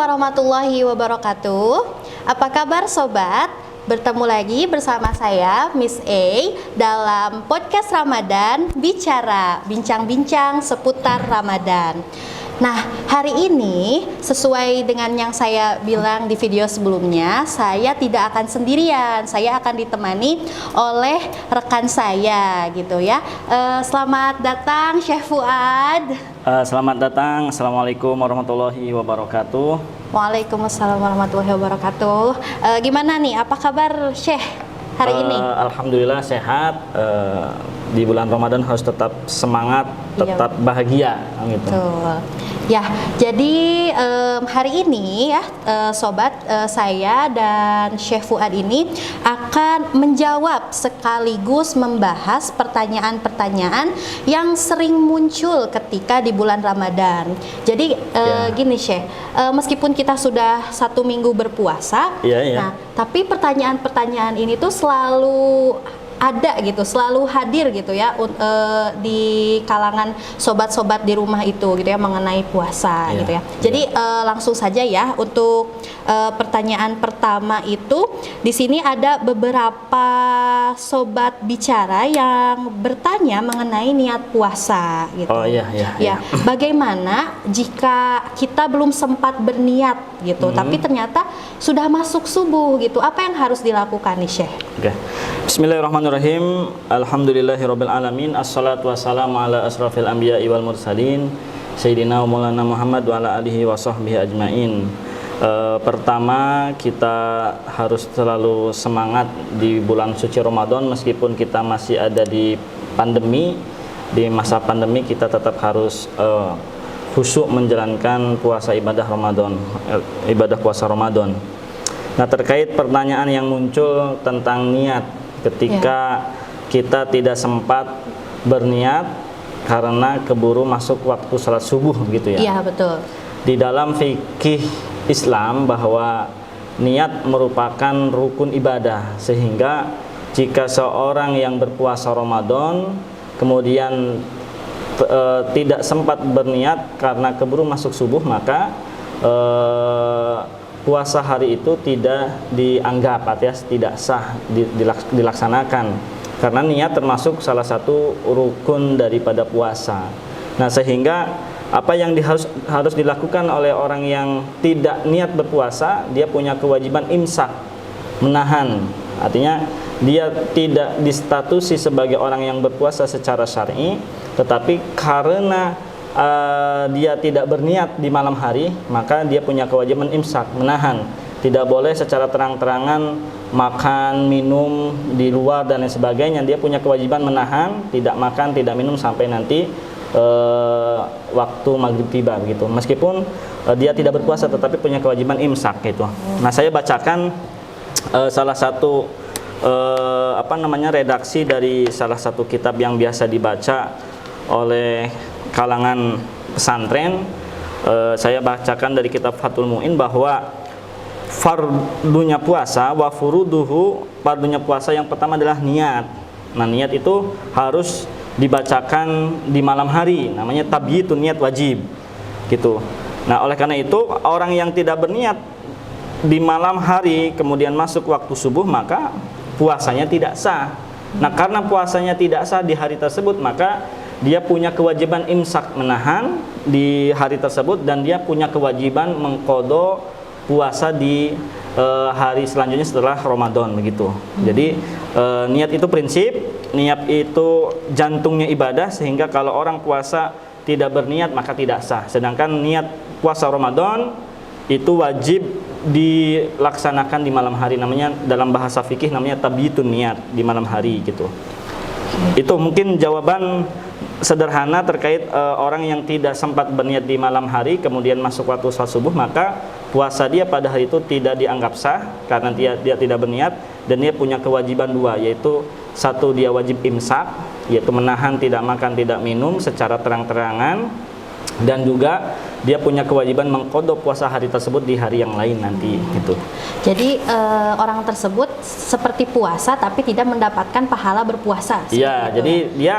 warahmatullahi wabarakatuh. Apa kabar sobat? Bertemu lagi bersama saya Miss A dalam podcast Ramadan Bicara, bincang-bincang seputar Ramadan. Nah, hari ini sesuai dengan yang saya bilang di video sebelumnya, saya tidak akan sendirian. Saya akan ditemani oleh rekan saya gitu ya. Selamat datang Syekh Fuad. Selamat datang. Assalamualaikum warahmatullahi wabarakatuh. Waalaikumsalam warahmatullahi wabarakatuh. Gimana nih? Apa kabar Syekh hari ini? Alhamdulillah sehat. Di bulan Ramadan harus tetap semangat, tetap bahagia gitu. Betul. Ya, jadi hari ini ya sobat, saya dan Syekh Fuad ini akan menjawab sekaligus membahas pertanyaan-pertanyaan yang sering muncul ketika di bulan Ramadan. Jadi gini Syekh, meskipun kita sudah 1 minggu berpuasa, nah tapi pertanyaan-pertanyaan ini tuh selalu ada gitu, selalu hadir gitu ya di kalangan sobat-sobat di rumah itu gitu ya mengenai puasa gitu ya. Jadi langsung saja ya untuk pertanyaan pertama itu di sini ada beberapa sobat bicara yang bertanya mengenai niat puasa gitu. Ya. Bagaimana jika kita belum sempat berniat gitu, tapi ternyata sudah masuk subuh gitu, apa yang harus dilakukan nih Syekh? Bismillahirrahmanirrahim. Alhamdulillahirabbil alamin. Assalatu wassalamu ala asrafil anbiya'i wal mursalin sayyidina wa maulana Muhammad wa ala alihi wa sahbihi ajmain. Pertama, kita harus selalu semangat di bulan suci Ramadan meskipun kita masih ada di pandemi. Di masa pandemi kita tetap harus khusyuk menjalankan puasa ibadah Ramadan, ibadah puasa Ramadan. Nah, terkait pertanyaan yang muncul tentang niat ketika kita tidak sempat berniat karena keburu masuk waktu salat subuh gitu ya. Iya, betul. Di dalam fikih Islam bahwa niat merupakan rukun ibadah, sehingga jika seorang yang berpuasa Ramadan kemudian tidak sempat berniat karena keburu masuk subuh, maka puasa hari itu tidak dianggap alias tidak sah dilaksanakan, karena niat termasuk salah satu rukun daripada puasa. Nah, sehingga apa yang harus dilakukan oleh orang yang tidak niat berpuasa, dia punya kewajiban imsak, menahan. Artinya dia tidak distatusi sebagai orang yang berpuasa secara syar'i, tetapi karena dia tidak berniat di malam hari, maka dia punya kewajiban imsak, menahan. Tidak boleh secara terang-terangan makan, minum di luar dan lain sebagainya. Dia punya kewajiban menahan, tidak makan, tidak minum sampai nanti waktu maghrib tiba begitu. Meskipun dia tidak berpuasa tetapi punya kewajiban imsak gitu. Nah, saya bacakan salah satu redaksi dari salah satu kitab yang biasa dibaca oleh kalangan pesantren. Saya bacakan dari kitab Fathul Mu'in bahwa fardunya puasa wa furuduhu, fardunya puasa yang pertama adalah niat. Nah, niat itu harus dibacakan di malam hari, namanya tabyitun, niat wajib gitu. Nah, oleh karena itu orang yang tidak berniat di malam hari kemudian masuk waktu subuh, maka puasanya tidak sah. Nah, karena puasanya tidak sah di hari tersebut, maka dia punya kewajiban imsak, menahan di hari tersebut, dan dia punya kewajiban mengqadha puasa di hari selanjutnya setelah Ramadan begitu. Jadi niat itu prinsip, niat itu jantungnya ibadah, sehingga kalau orang puasa tidak berniat maka tidak sah. Sedangkan niat puasa Ramadan itu wajib dilaksanakan di malam hari, namanya dalam bahasa fikih namanya tabyitun niat, di malam hari gitu. Itu mungkin jawaban sederhana terkait orang yang tidak sempat berniat di malam hari kemudian masuk waktu salat subuh, maka puasa dia pada hari itu tidak dianggap sah karena dia tidak berniat, dan dia punya kewajiban dua, yaitu satu, dia wajib imsak, yaitu menahan tidak makan tidak minum secara terang-terangan, dan juga dia punya kewajiban mengqadha puasa hari tersebut di hari yang lain nanti gitu. Jadi orang tersebut seperti puasa tapi tidak mendapatkan pahala berpuasa. Iya, jadi dia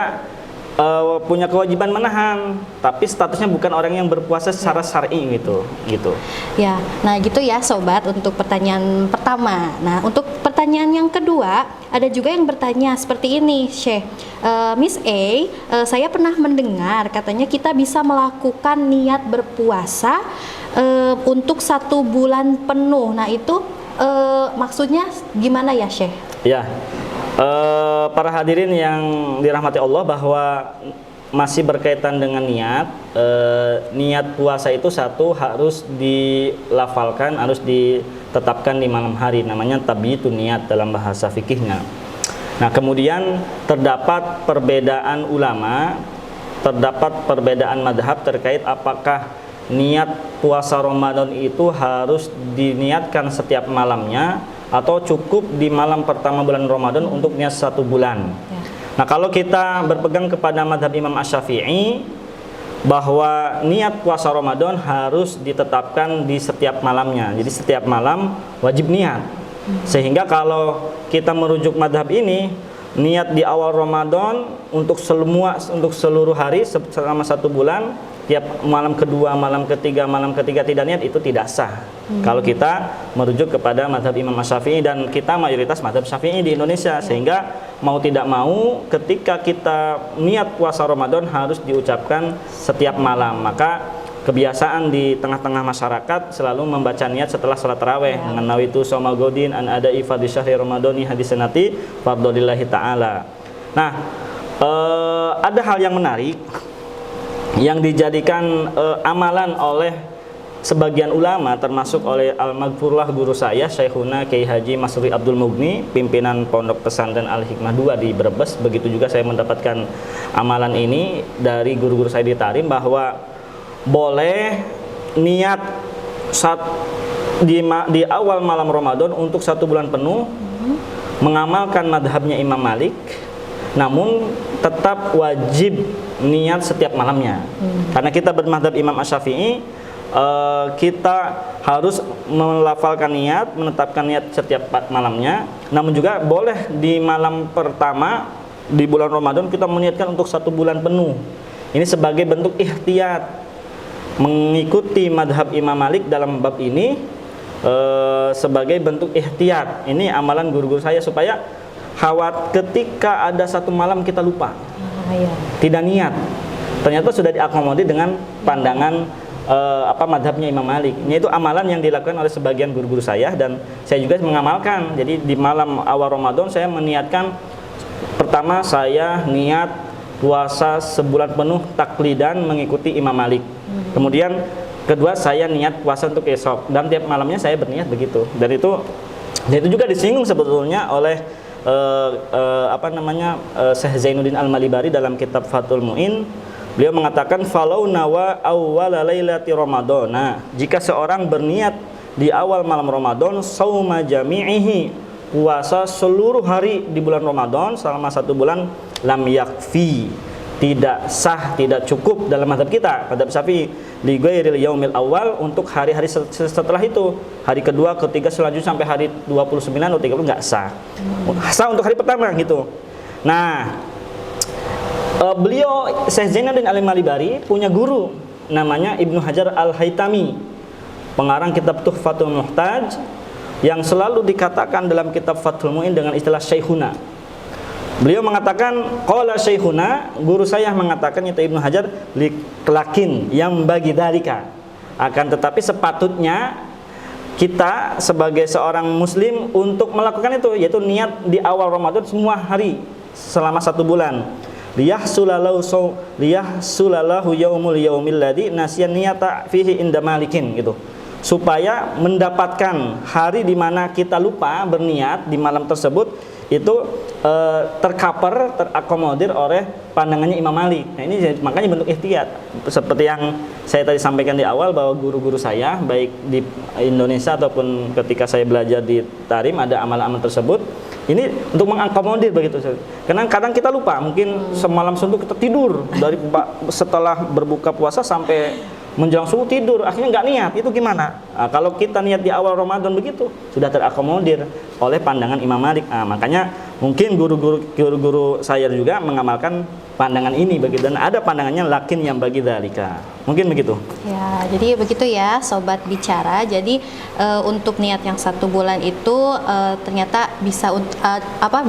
punya kewajiban menahan, tapi statusnya bukan orang yang berpuasa secara syar'i gitu. Ya, nah gitu ya sobat untuk pertanyaan pertama. Nah untuk pertanyaan yang kedua ada juga yang bertanya seperti ini, Syekh. Miss A, saya pernah mendengar katanya kita bisa melakukan niat berpuasa untuk 1 bulan penuh. Nah itu maksudnya gimana ya, Syekh? Ya, para hadirin yang dirahmati Allah, bahwa masih berkaitan dengan niat. Niat puasa itu satu harus dilafalkan, harus ditetapkan di malam hari, namanya tabyitun niat dalam bahasa fikihnya. Nah, kemudian terdapat perbedaan ulama, terdapat perbedaan madhab terkait apakah niat puasa Ramadan itu harus diniatkan setiap malamnya atau cukup di malam pertama bulan Ramadan untuk niat 1 bulan. Nah, kalau kita berpegang kepada madhab Imam Asy-Syafi'i bahwa niat puasa Ramadan harus ditetapkan di setiap malamnya. Jadi setiap malam wajib niat. Sehingga kalau kita merujuk madhab ini, niat di awal Ramadan untuk seluruh hari selama 1 bulan, tiap malam kedua, malam ketiga tidak niat, itu tidak sah. Kalau kita merujuk kepada mazhab Imam Asy-Syafi'i, dan kita mayoritas mazhab Syafi'i di Indonesia, sehingga mau tidak mau ketika kita niat puasa Ramadan harus diucapkan setiap malam. Maka kebiasaan di tengah-tengah masyarakat selalu membaca niat setelah salat tarawih, dengan nawaitu shauma godin an ada'i fardhi syahri ramadhani hadisanati fardholillahi ta'ala. Nah, ada hal yang menarik yang dijadikan amalan oleh sebagian ulama, termasuk oleh Al-Maghfurlah guru saya, Syekhuna Kiai Haji Masruri Abdul Mughni, pimpinan Pondok Pesantren Al-Hikmah 2 di Brebes. Begitu juga saya mendapatkan amalan ini dari guru-guru saya di Tarim, bahwa boleh niat di awal malam Ramadan untuk 1 bulan penuh, mengamalkan madhabnya Imam Malik, namun tetap wajib niat setiap malamnya. Karena kita bermadhab Imam Asy-Syafi'i, kita harus melafalkan niat, menetapkan niat setiap malamnya. Namun juga boleh di malam pertama di bulan Ramadan kita meniatkan untuk 1 bulan penuh. Ini sebagai bentuk ikhtiyat, mengikuti madhab Imam Malik dalam bab ini, sebagai bentuk ikhtiyat. Ini amalan guru-guru saya, supaya ketika ada 1 malam kita lupa, tidak niat, ternyata sudah diakomodir dengan pandangan madhabnya Imam Malik. Ini itu amalan yang dilakukan oleh sebagian guru-guru saya, dan saya juga mengamalkan. Jadi di malam awal Ramadan saya meniatkan, pertama saya niat puasa sebulan penuh taklidan mengikuti Imam Malik. Kemudian kedua saya niat puasa untuk esok, dan tiap malamnya saya berniat begitu. Dan itu juga disinggung sebetulnya oleh Syekh Zainuddin Al-Malibari dalam kitab Fathul Mu'in. Beliau mengatakan, falau nawa awwala lailati ramadana, jika seorang berniat di awal malam Ramadan, sauma jami'ihi, puasa seluruh hari di bulan Ramadan selama 1 bulan, lam yakfi, tidak sah, tidak cukup dalam mazhab kita, mazhab Syafi'i, li ghairil yaumil awal, untuk hari-hari setelah itu, hari kedua, ketiga, selanjutnya sampai hari 29 atau 30 enggak sah. Sah untuk hari pertama gitu. Nah, beliau Syekh Zainuddin Al-Malibari punya guru namanya Ibnu Hajar Al-Haytami, pengarang kitab Tuhfatul Muhtaj, yang selalu dikatakan dalam kitab Fathul Mu'in dengan istilah Syekhuna. Beliau mengatakan, qala Syekhuna, guru saya mengatakan, itu Ibnu Hajar, lakin yang bagi dalika, akan tetapi sepatutnya kita sebagai seorang muslim untuk melakukan itu, yaitu niat di awal Ramadan semua hari selama 1 bulan. Liyahsulalahu yaumul yaumil ladzi nasiyan niyata fihi inda malikin, gitu. Supaya mendapatkan hari di mana kita lupa berniat di malam tersebut, itu terakomodir oleh pandangannya Imam Malik. Nah, ini makanya bentuk ikhtiyat. Seperti yang saya tadi sampaikan di awal, bahwa guru-guru saya baik di Indonesia ataupun ketika saya belajar di Tarim ada amal-amal tersebut. Ini untuk mengakomodir begitu. Karena kadang kita lupa, mungkin semalam suntuk kita tidur dari setelah berbuka puasa sampai menjelang subuh tidur, akhirnya nggak niat, itu gimana? Nah, kalau kita niat di awal Ramadan begitu, sudah terakomodir oleh pandangan Imam Malik. Nah, makanya mungkin guru-guru saya juga mengamalkan pandangan ini begitu, dan ada pandangannya lakin yang bagi dalika. Mungkin begitu. Ya, jadi begitu ya sobat bicara. Jadi untuk niat yang 1 bulan itu ternyata bisa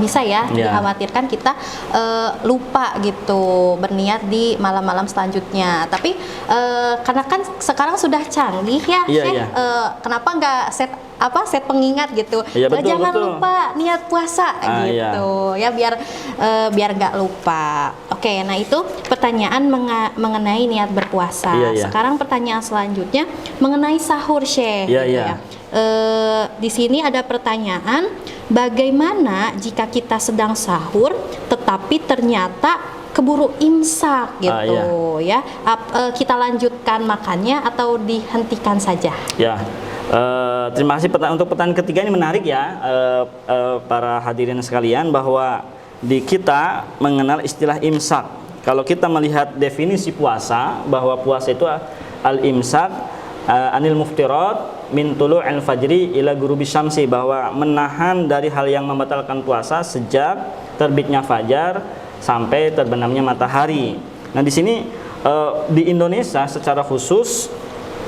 bisa ya dikhawatirkan kita lupa gitu berniat di malam-malam selanjutnya. Tapi karena kan sekarang sudah canggih ya, Syekh, kenapa nggak set pengingat gitu? Jangan lupa niat puasa gitu ya, biar nggak lupa. Oke, nah itu pertanyaan mengenai niat berpuasa. Sekarang pertanyaan selanjutnya mengenai sahur, Syekh. Di sini ada pertanyaan, bagaimana jika kita sedang sahur tetapi ternyata keburu imsak gitu ya? Kita lanjutkan makannya atau dihentikan saja? Terima kasih untuk pertanyaan ketiga, ini menarik ya, para hadirin sekalian, bahwa di kita mengenal istilah imsak. Kalau kita melihat definisi puasa, bahwa puasa itu al-imsak anil muftirat min tulu'il fajri ila ghurubi syamsi, bahwa menahan dari hal yang membatalkan puasa sejak terbitnya fajar sampai terbenamnya matahari. Nah, di sini di Indonesia secara khusus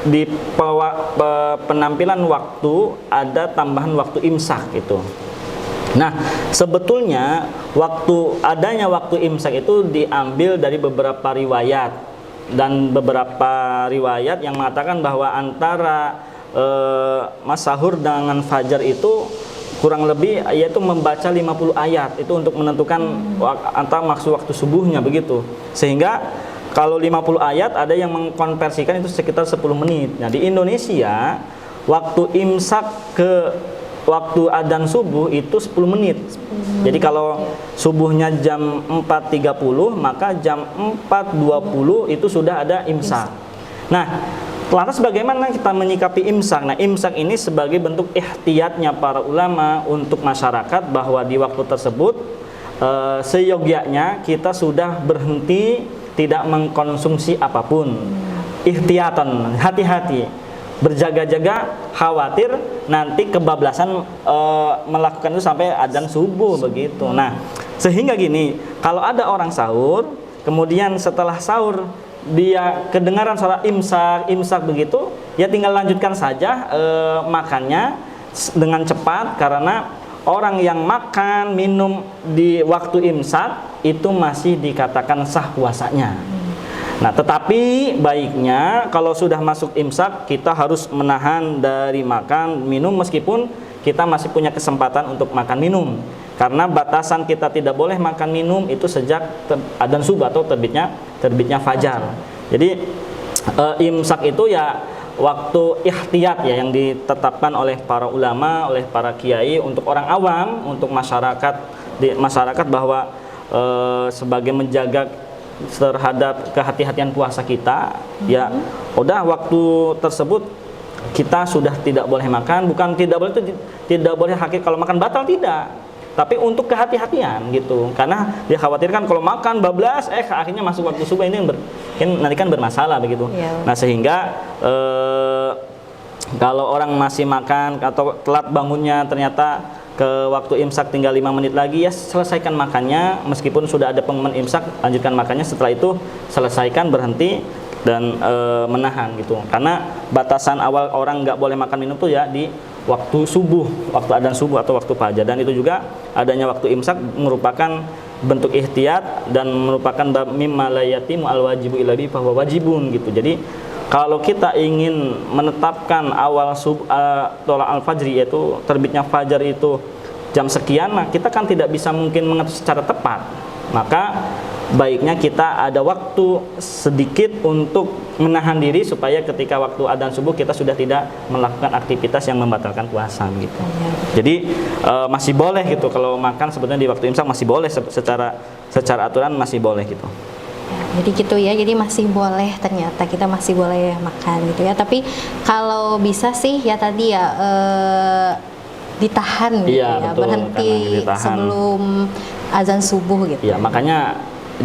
di penampilan waktu ada tambahan waktu imsak itu. Nah, sebetulnya adanya waktu imsak itu diambil dari beberapa riwayat, dan beberapa riwayat yang mengatakan bahwa antara sahur dengan fajar itu kurang lebih yaitu membaca 50 ayat itu untuk menentukan antara maksud waktu subuhnya begitu. Sehingga kalau 50 ayat ada yang mengkonversikan itu sekitar 10 menit. Nah, di Indonesia waktu imsak ke waktu adzan subuh itu 10 menit. Jadi kalau subuhnya jam 4.30, maka jam 4.20 itu sudah ada imsak. Nah, lantas bagaimana kita menyikapi imsak? Nah, imsak ini sebagai bentuk ihtiyatnya para ulama untuk masyarakat, bahwa di waktu tersebut seyogyanya kita sudah berhenti tidak mengkonsumsi apapun. Ihtiyatan, hati-hati, berjaga-jaga, khawatir nanti kebablasan melakukan itu sampai adzan subuh begitu. Nah, sehingga gini, kalau ada orang sahur, kemudian setelah sahur dia kedengaran suara imsak begitu, ya tinggal lanjutkan saja makannya dengan cepat, karena orang yang makan minum di waktu imsak itu masih dikatakan sah puasanya. Nah, tetapi baiknya kalau sudah masuk imsak kita harus menahan dari makan minum, meskipun kita masih punya kesempatan untuk makan minum, karena batasan kita tidak boleh makan minum itu sejak adzan subuh atau terbitnya fajar. Jadi imsak itu ya waktu ihtiyat ya yang ditetapkan oleh para ulama, oleh para kiai untuk orang awam, untuk masyarakat bahwa sebagai menjaga terhadap kehati-hatian puasa kita, ya udah waktu tersebut kita sudah tidak boleh makan. Bukan tidak boleh itu tidak boleh kalau makan batal, tidak, tapi untuk kehati-hatian gitu, karena dikhawatirkan kalau makan bablas akhirnya masuk waktu subuh, ini nanti kan bermasalah begitu. Nah, sehingga kalau orang masih makan atau telat bangunnya ternyata ke waktu imsak tinggal 5 menit lagi, ya selesaikan makannya, meskipun sudah ada pengumuman imsak, lanjutkan makannya. Setelah itu selesaikan, berhenti, dan menahan gitu, karena batasan awal orang nggak boleh makan minum tuh ya di waktu subuh, waktu adzan subuh atau waktu fajar. Dan itu juga adanya waktu imsak merupakan bentuk ihtiyat dan merupakan mimma la yatimu al wajibu illa bi fahuwa wajibun gitu. Jadi kalau kita ingin menetapkan awal tolak al-fajri, yaitu terbitnya fajar itu jam sekian, nah kita kan tidak bisa mungkin mengatur secara tepat. Maka baiknya kita ada waktu sedikit untuk menahan diri, supaya ketika waktu adzan subuh kita sudah tidak melakukan aktivitas yang membatalkan puasa gitu. Jadi masih boleh gitu kalau makan, sebetulnya di waktu imsak masih boleh, secara aturan masih boleh gitu. Jadi gitu ya, jadi masih boleh, ternyata kita masih boleh makan gitu ya. Tapi kalau bisa sih ya tadi ya ditahan gitu ya, betul, berhenti sebelum azan subuh gitu. Ya, makanya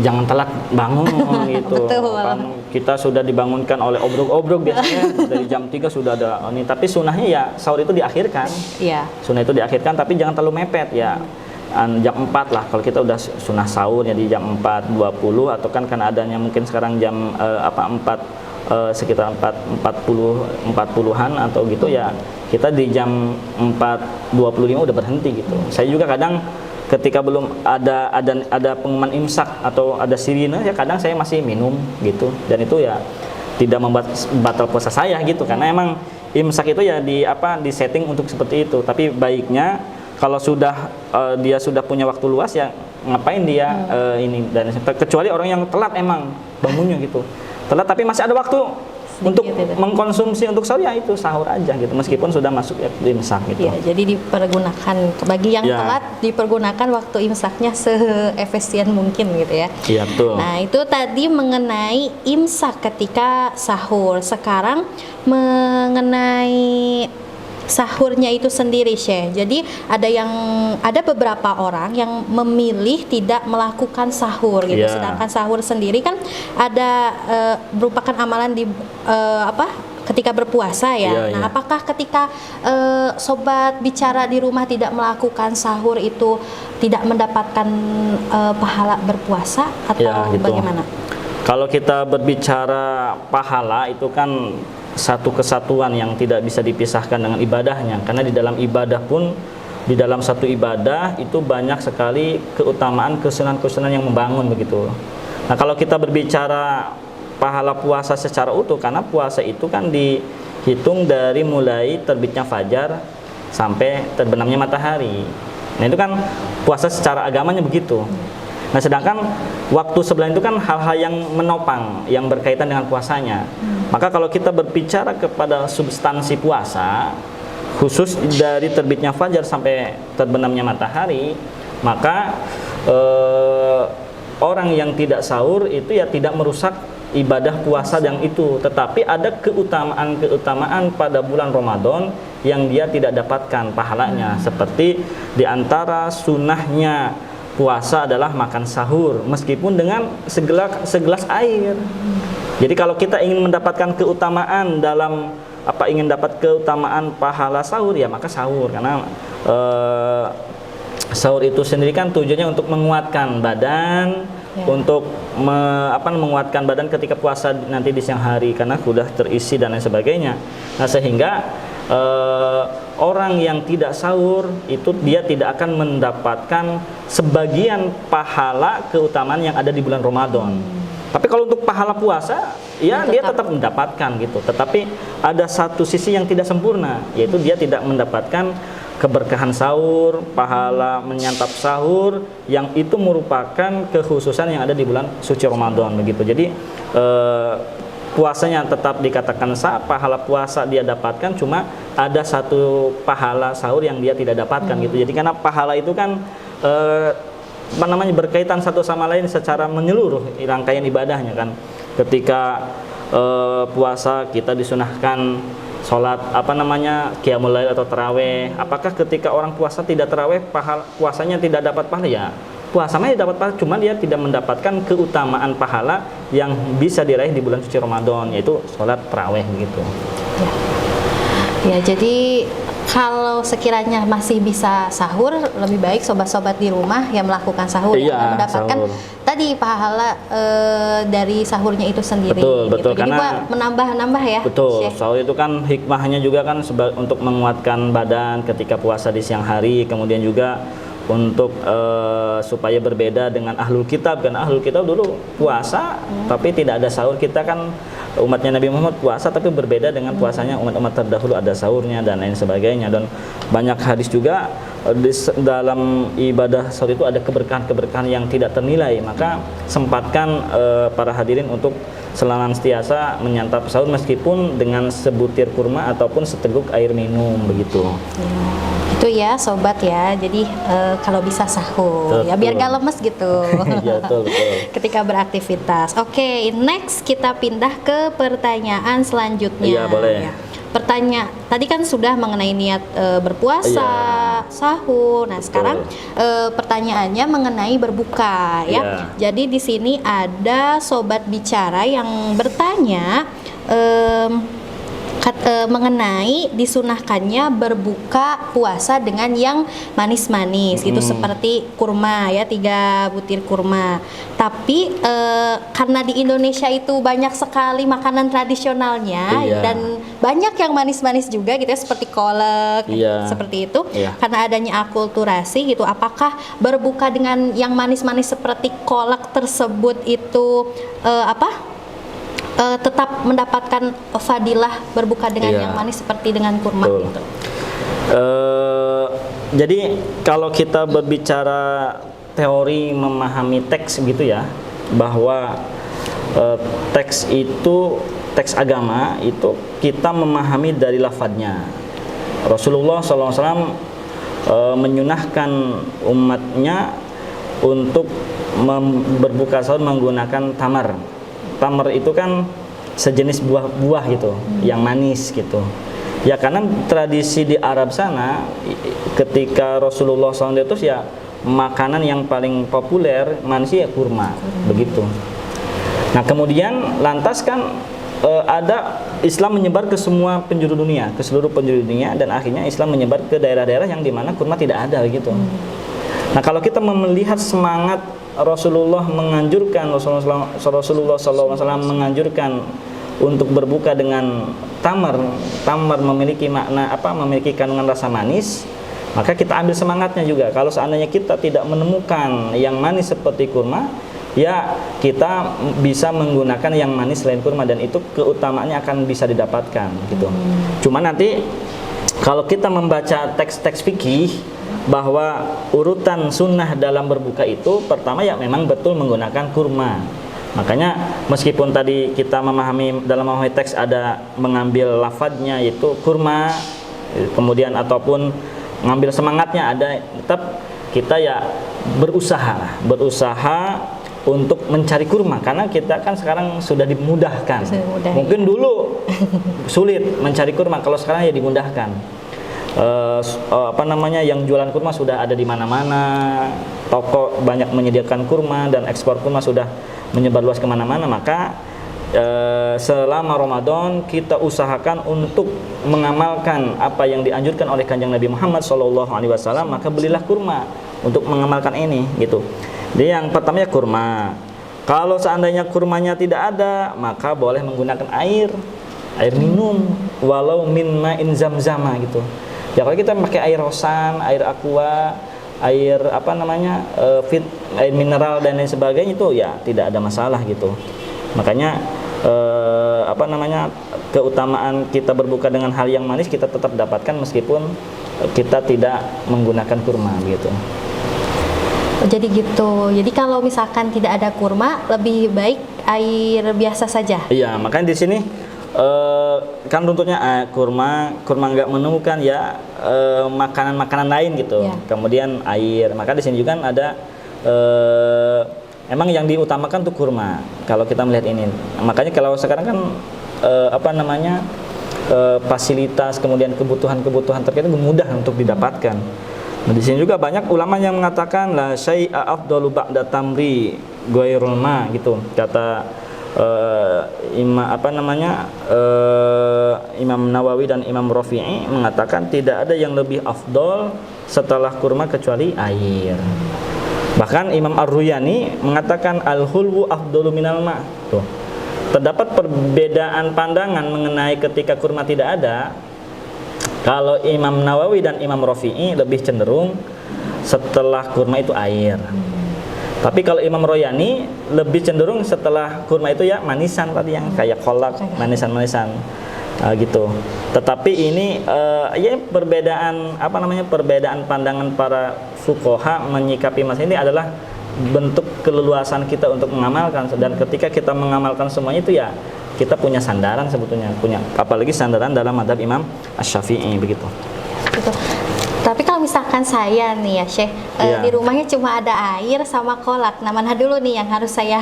jangan telat bangun gitu. Kan kita sudah dibangunkan oleh obrok-obrok biasanya dari jam 3 sudah ada ini, tapi sunnahnya ya sahur itu diakhirkan. Sunnah itu diakhirkan, tapi jangan terlalu mepet ya. jam 4 lah kalau kita udah sunah sahur ya, di jam 4.20 atau kan karena adanya mungkin sekarang jam 4 sekitar 40-an atau gitu ya, kita di jam 4.25 udah berhenti gitu. Saya juga kadang ketika belum ada pengumuman imsak atau ada sirine ya, kadang saya masih minum gitu, dan itu ya tidak membuat batal puasa saya gitu, karena emang imsak itu ya di setting untuk seperti itu. Tapi baiknya kalau sudah dia sudah punya waktu luas ya ngapain dia ini, dan kecuali orang yang telat emang bangunnya gitu, telat tapi masih ada waktu untuk mengkonsumsi untuk sahur, ya itu sahur aja gitu meskipun sudah masuk ya imsak gitu. Ya, jadi dipergunakan bagi yang telat, dipergunakan waktu imsaknya seefisien mungkin gitu ya. Iya, betul. Nah, itu tadi mengenai imsak ketika sahur. Sekarang mengenai sahurnya itu sendiri, Syekh. Jadi ada beberapa orang yang memilih tidak melakukan sahur gitu. Sedangkan sahur sendiri kan ada merupakan amalan di ketika berpuasa ya. Nah, apakah ketika sobat bicara di rumah tidak melakukan sahur itu tidak mendapatkan pahala berpuasa atau gitu, bagaimana? Kalau kita berbicara pahala itu kan satu kesatuan yang tidak bisa dipisahkan dengan ibadahnya, karena di dalam ibadah pun, di dalam satu ibadah itu banyak sekali keutamaan, kesunahan-kesunahan yang membangun begitu. Nah, kalau kita berbicara pahala puasa secara utuh, karena puasa itu kan dihitung dari mulai terbitnya fajar sampai terbenamnya matahari. Nah, itu kan puasa secara agamanya begitu. Nah, sedangkan waktu sebelah itu kan hal-hal yang menopang, yang berkaitan dengan puasanya. Maka kalau kita berbicara kepada substansi puasa, khusus dari terbitnya fajar sampai terbenamnya matahari, maka orang yang tidak sahur itu ya tidak merusak ibadah puasa yang itu, tetapi ada keutamaan pada bulan Ramadan yang dia tidak dapatkan pahalanya. Seperti diantara sunnahnya puasa adalah makan sahur meskipun dengan segelas air. Jadi kalau kita ingin mendapatkan keutamaan dalam ingin dapat keutamaan pahala sahur ya maka sahur, karena sahur itu sendiri kan tujuannya untuk menguatkan badan, untuk menguatkan badan ketika puasa nanti di siang hari karena sudah terisi dan lain sebagainya. Nah, sehingga orang yang tidak sahur itu dia tidak akan mendapatkan sebagian pahala keutamaan yang ada di bulan Ramadan. Tapi kalau untuk pahala puasa ya dia tetap mendapatkan gitu. Tetapi ada satu sisi yang tidak sempurna, yaitu dia tidak mendapatkan keberkahan sahur, pahala menyantap sahur yang itu merupakan kekhususan yang ada di bulan suci Ramadan begitu. Jadi puasanya tetap dikatakan sah, pahala puasa dia dapatkan, cuma ada satu pahala sahur yang dia tidak dapatkan gitu. Jadi karena pahala itu kan berkaitan satu sama lain secara menyeluruh rangkaian ibadahnya kan. Ketika puasa kita disunahkan sholat qiyamul lail atau taraweh. Apakah ketika orang puasa tidak taraweh puasanya tidak dapat pahala? Ya, puasanya dapat pahala, cuma dia tidak mendapatkan keutamaan pahala yang bisa diraih di bulan suci Ramadan, yaitu sholat taraweh begitu. Ya, jadi kalau sekiranya masih bisa sahur, lebih baik sobat-sobat di rumah yang melakukan sahur yang mendapatkan tadi pahala dari sahurnya itu sendiri. Betul. Jadi Karena menambah ya. Betul. Sahur itu kan hikmahnya juga kan untuk menguatkan badan ketika puasa di siang hari, kemudian juga untuk supaya berbeda dengan ahlul kitab. Kan ahlul kitab dulu puasa tapi tidak ada sahur. Kita kan umatnya Nabi Muhammad puasa tapi berbeda dengan puasanya umat-umat terdahulu, ada sahurnya dan lain sebagainya. Dan banyak hadis juga di dalam ibadah sahur itu ada keberkahan-keberkahan yang tidak ternilai. Maka sempatkan para hadirin untuk senantiasa menyantap sahur meskipun dengan sebutir kurma ataupun seteguk air minum begitu. Itu ya sobat ya, jadi kalau bisa sahur ya biar gak lemes gitu. Ya, betul. Ketika beraktivitas. Oke, next kita pindah ke pertanyaan selanjutnya. Iya, boleh. Ya. Tadi kan sudah mengenai niat berpuasa, sahur. Nah, sekarang pertanyaannya mengenai berbuka ya. Jadi di sini ada sobat bicara yang bertanya, mengenai disunahkannya berbuka puasa dengan yang manis-manis itu seperti kurma ya, 3 butir kurma. Tapi karena di Indonesia itu banyak sekali makanan tradisionalnya dan banyak yang manis-manis juga gitu ya, seperti kolak seperti itu. Karena adanya akulturasi gitu, apakah berbuka dengan yang manis-manis seperti kolak tersebut itu tetap mendapatkan fadilah berbuka dengan yang manis seperti dengan kurma gitu. Jadi kalau kita berbicara teori memahami teks gitu ya, bahwa teks itu, teks agama itu kita memahami dari lafadznya. Rasulullah SAW menyunahkan umatnya untuk berbuka sahur menggunakan tamar. Tamar itu kan sejenis buah-buah gitu, yang manis gitu. Ya karena tradisi di Arab sana ketika Rasulullah SAW itu ya makanan yang paling populer manusia kurma, begitu. Nah kemudian lantas kan ada Islam menyebar ke semua penjuru dunia, ke seluruh penjuru dunia, dan akhirnya Islam menyebar ke daerah-daerah yang dimana kurma tidak ada gitu. Nah kalau kita melihat semangat Rasulullah menganjurkan, Rasulullah SAW menganjurkan untuk berbuka dengan tamar. Tamar memiliki makna memiliki kandungan rasa manis, maka kita ambil semangatnya juga. Kalau seandainya kita tidak menemukan yang manis seperti kurma, ya kita bisa menggunakan yang manis selain kurma, dan itu keutamaannya akan bisa didapatkan gitu. Cuma nanti kalau kita membaca teks-teks fikih bahwa urutan sunnah dalam berbuka itu pertama ya memang betul menggunakan kurma. Makanya meskipun tadi kita memahami dalam memahami teks ada mengambil lafadznya yaitu kurma, kemudian ataupun ngambil semangatnya ada, tetap kita ya berusaha untuk mencari kurma, karena kita kan sekarang sudah dimudahkan. Mungkin dulu sulit mencari kurma, kalau sekarang ya dimudahkan. Yang jualan kurma sudah ada di mana-mana, toko banyak menyediakan kurma, dan ekspor kurma sudah menyebar luas kemana-mana. Maka selama Ramadan kita usahakan untuk mengamalkan apa yang dianjurkan oleh Kanjeng Nabi Muhammad SAW. Maka belilah kurma untuk mengamalkan ini gitu. Jadi yang pertama ya kurma. Kalau seandainya kurmanya tidak ada, maka boleh menggunakan air minum, walau min ma'in zamzama gitu. Ya kalau kita pakai air rosan, air aqua, air air mineral dan lain sebagainya, itu ya tidak ada masalah gitu. Makanya keutamaan kita berbuka dengan hal yang manis kita tetap dapatkan meskipun kita tidak menggunakan kurma gitu. Jadi gitu. Jadi kalau misalkan tidak ada kurma, lebih baik air biasa saja. Iya, makanya di sini kan runtutnya kurma nggak menemukan ya makanan lain gitu. Kemudian air. Maka di sini juga kan ada emang yang diutamakan tuh kurma kalau kita melihat ini. Makanya kalau sekarang kan fasilitas kemudian kebutuhan terkait itu mudah untuk didapatkan. Nah, di sini juga banyak ulama yang mengatakan la syai'a afdalu ba'da tamri ghairul ma gitu. Kata Imam Nawawi dan Imam Rafi'i mengatakan tidak ada yang lebih afdol setelah kurma kecuali air. Bahkan Imam Ar-Ruyani mengatakan al-hulwu afdalu minal ma. Tuh. Terdapat perbedaan pandangan mengenai ketika kurma tidak ada. Kalau Imam Nawawi dan Imam Rafi'i lebih cenderung setelah kurma itu air. Tapi kalau Imam Royani lebih cenderung setelah kurma itu ya manisan tadi yang kayak kolak, manisan-manisan gitu. Tetapi ini ya perbedaan perbedaan pandangan para fuqaha menyikapi masalah ini adalah bentuk keleluasan kita untuk mengamalkan, dan ketika kita mengamalkan semuanya itu ya kita punya sandaran sebetulnya, apalagi sandaran dalam mazhab Imam Asy-Syafi'i begitu. Gitu. Tapi kalau misalkan saya nih ya Syekh, di rumahnya cuma ada air sama kolak, nah mana dulu nih yang harus saya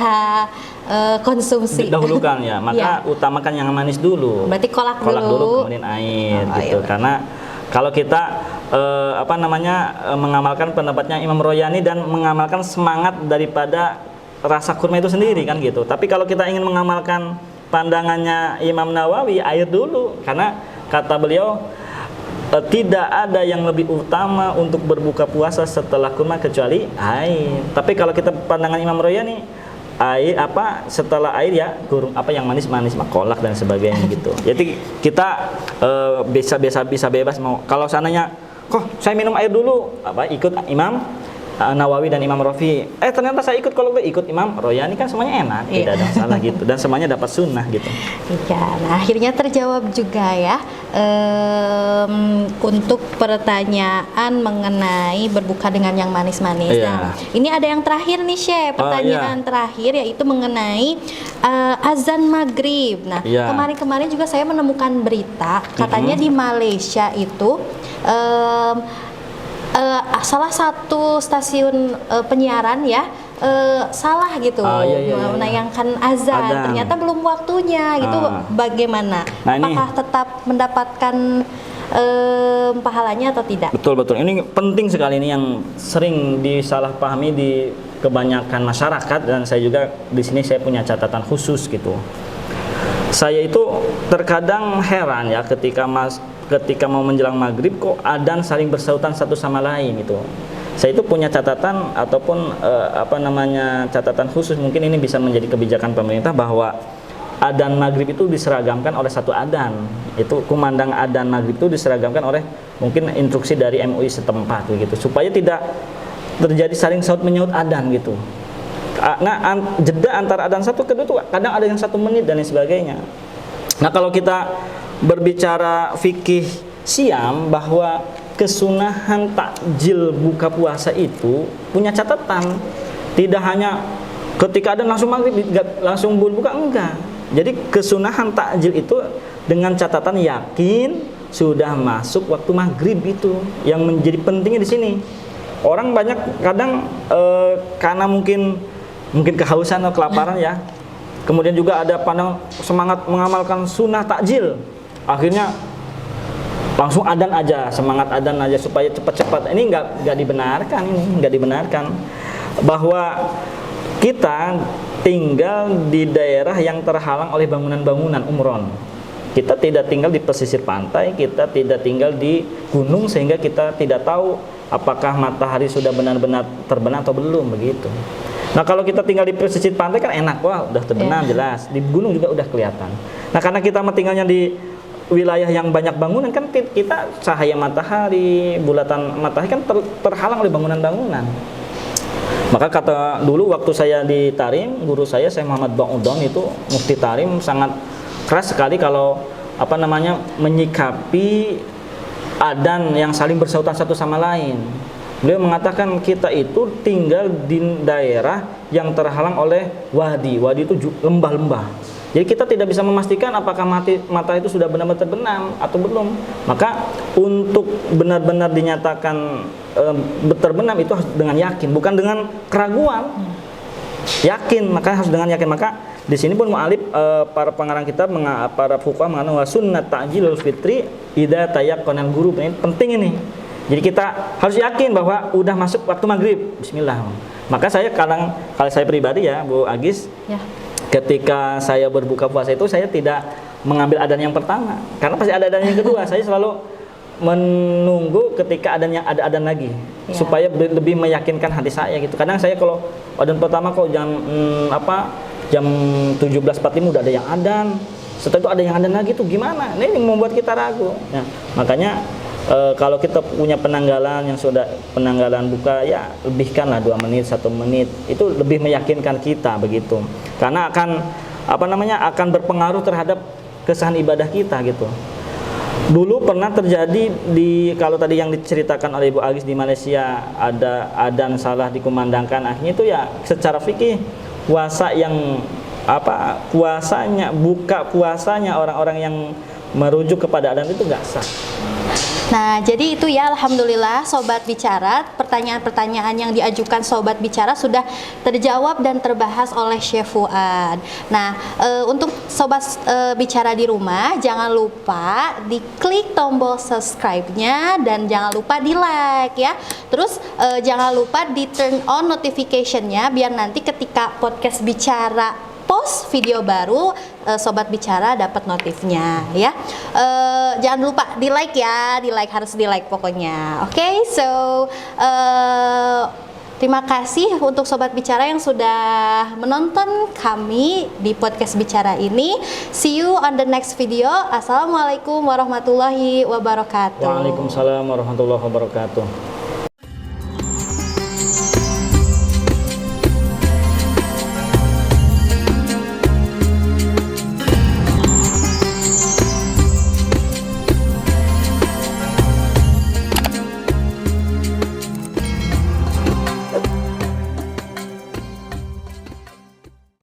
konsumsi? Dahulukan ya, maka utamakan yang manis dulu. Berarti kolak dulu kemudian air gitu. Karena kalau kita mengamalkan pendapatnya Imam Royani dan mengamalkan semangat daripada rasa kurma itu sendiri kan gitu. Tapi kalau kita ingin mengamalkan pandangannya Imam Nawawi air dulu, karena kata beliau tidak ada yang lebih utama untuk berbuka puasa setelah kurma kecuali air. Tapi kalau kita pandangan Imam Royani, air setelah air ya apa yang manis-manis, kolak dan sebagainya gitu. Jadi kita bisa bebas mau. Kalau seandainya kok saya minum air dulu, ikut Imam Nawawi dan Imam Rafi. Ternyata saya ikut, kalau ikut Imam Royani kan semuanya enak, tidak ada masalah gitu, dan semuanya dapat sunnah gitu. Iya, nah akhirnya terjawab juga ya untuk pertanyaan mengenai berbuka dengan yang manis-manis. Nah, ini ada yang terakhir nih Syekh, pertanyaan terakhir yaitu mengenai azan maghrib. Nah, kemarin-kemarin juga saya menemukan berita katanya di Malaysia itu salah satu stasiun penyiaran ya salah gitu menayangkan azan. Ternyata belum waktunya gitu. Bagaimana? Apakah tetap mendapatkan pahalanya atau tidak? Betul. Ini penting sekali, ini yang sering disalahpahami di kebanyakan masyarakat, dan saya juga di sini saya punya catatan khusus gitu. Saya itu terkadang heran ya ketika mau menjelang maghrib kok adzan saling bersautan satu sama lain gitu. Saya itu punya catatan ataupun catatan khusus, mungkin ini bisa menjadi kebijakan pemerintah, bahwa adzan maghrib itu diseragamkan oleh satu adzan. Itu kumandang adzan maghrib itu diseragamkan oleh mungkin instruksi dari MUI setempat begitu, supaya tidak terjadi saling saut menyaut adzan gitu. Nah, jeda antara adzan satu kedua tuh kadang ada yang 1 menit dan lain sebagainya. Nah, kalau kita berbicara fikih siam, bahwa kesunahan takjil buka puasa itu punya catatan. Tidak hanya ketika ada langsung maghrib langsung berbuka, enggak. Jadi kesunahan takjil itu dengan catatan yakin sudah masuk waktu maghrib, itu yang menjadi pentingnya di sini. Orang banyak kadang karena mungkin kehausan atau kelaparan ya, kemudian juga ada pandang semangat mengamalkan sunnah takjil, akhirnya langsung adzan aja, semangat adzan aja supaya cepat-cepat. Ini nggak dibenarkan, bahwa kita tinggal di daerah yang terhalang oleh bangunan-bangunan umron. Kita tidak tinggal di pesisir pantai, kita tidak tinggal di gunung, sehingga kita tidak tahu apakah matahari sudah benar-benar terbenam atau belum begitu. Nah, kalau kita tinggal di pesisir pantai kan enak, wah udah terbenam jelas. Di gunung juga udah kelihatan. Nah, karena kita tinggalnya di wilayah yang banyak bangunan, kan kita cahaya matahari, bulatan matahari kan terhalang oleh bangunan-bangunan. Maka kata dulu waktu saya di Tarim, guru saya Muhammad Ba'udon itu mufti Tarim, sangat keras sekali kalau menyikapi adzan yang saling bersautan satu sama lain. Beliau mengatakan kita itu tinggal di daerah yang terhalang oleh wadi itu lembah-lembah. Jadi kita tidak bisa memastikan apakah mata itu sudah benar-benar terbenam atau belum. Maka untuk benar-benar dinyatakan terbenam itu harus dengan yakin, bukan dengan keraguan. Yakin, maka harus dengan yakin. Maka di sini pun mu'alif para pengarang kitab, para fuqaha mengatakan wa sunnat ta'jilul fitri idza tayaqqanal ghurub. Ini penting ini. Jadi kita harus yakin bahwa udah masuk waktu maghrib. Bismillah. Maka saya kalau saya pribadi ya, Bu Agis, ketika saya berbuka puasa itu saya tidak mengambil adzan yang pertama, karena pasti ada adzan yang kedua. Saya selalu menunggu ketika ada adzan lagi, supaya lebih meyakinkan hati saya gitu. Kadang saya kalau adzan pertama kok jam 17.45 udah ada yang adzan, setelah itu ada yang adzan lagi tuh gimana? Nah, ini membuat kita ragu. Nah, makanya kalau kita punya penanggalan yang sudah penanggalan buka, ya lebihkanlah 2 menit, 1 menit, itu lebih meyakinkan kita begitu, karena akan berpengaruh terhadap kesahan ibadah kita gitu. Dulu pernah terjadi kalau tadi yang diceritakan oleh Ibu Agis di Malaysia, ada adzan salah dikumandangkan, akhirnya itu ya secara fikih puasa yang buka puasanya orang-orang yang merujuk kepada adzan itu nggak sah. Nah, jadi itu ya, alhamdulillah Sobat Bicara, pertanyaan-pertanyaan yang diajukan Sobat Bicara sudah terjawab dan terbahas oleh Syekh Fuad. Nah, untuk Sobat Bicara di rumah, jangan lupa diklik tombol subscribe-nya dan jangan lupa di like ya. Terus jangan lupa di turn on notification-nya biar nanti ketika podcast Bicara post video baru, Sobat Bicara dapat notifnya ya. Jangan lupa di like ya, harus di like pokoknya. Oke, so terima kasih untuk Sobat Bicara yang sudah menonton kami di podcast Bicara ini. See you on the next video. Assalamualaikum warahmatullahi wabarakatuh. Waalaikumsalam warahmatullahi wabarakatuh.